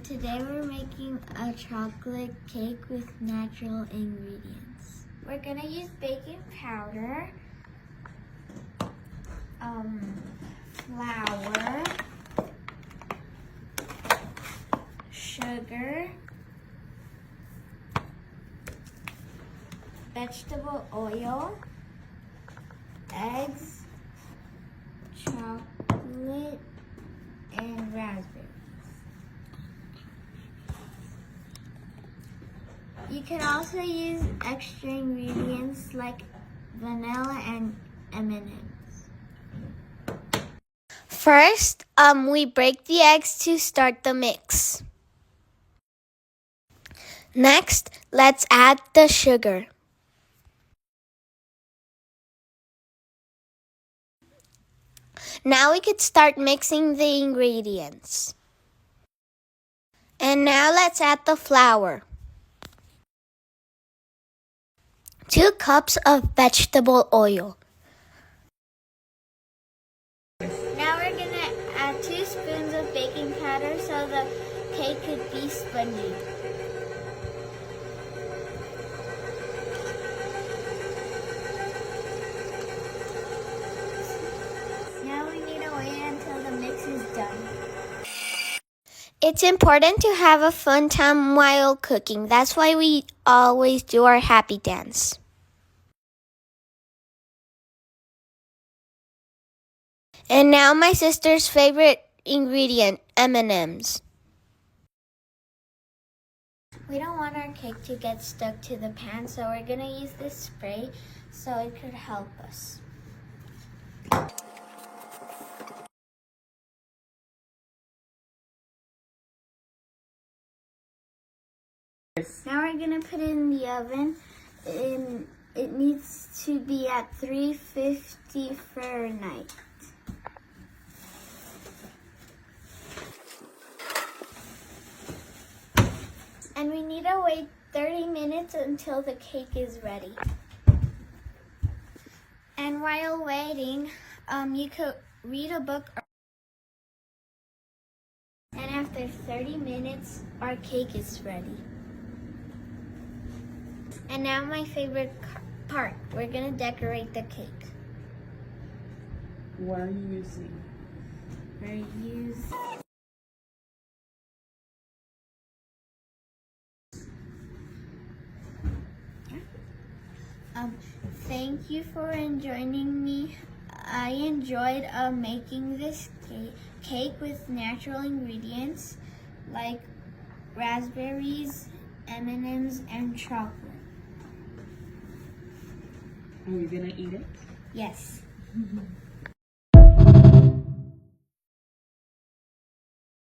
Today we're making a chocolate cake with natural ingredients. We're gonna use baking powder, flour, sugar, vegetable oil, eggs, chocolate, and raspberries. You can also use extra ingredients like vanilla and M&Ms. First, we break the eggs to start the mix. Next, let's add the sugar. Now we could start mixing the ingredients. And now let's add the flour. 2 cups of vegetable oil. Now we're gonna add 2 spoons of baking powder so the cake could be spongy. Now we need to wait until the mix is done. It's important to have a fun time while cooking. That's why we always do our happy dance. And now my sister's favorite ingredient, M&Ms. We don't want our cake to get stuck to the pan, so we're gonna use this spray so it could help us. Now we're gonna put it in the oven. It needs to be at 350 Fahrenheit. And we need to wait 30 minutes until the cake is ready. And while waiting, you could read a book. And after 30 minutes, our cake is ready. And now my favorite part, we're gonna decorate the cake. What are you using? We're using thank you for joining me. I enjoyed making this cake with natural ingredients like raspberries, M&Ms, and chocolate. Are you gonna eat it? Yes.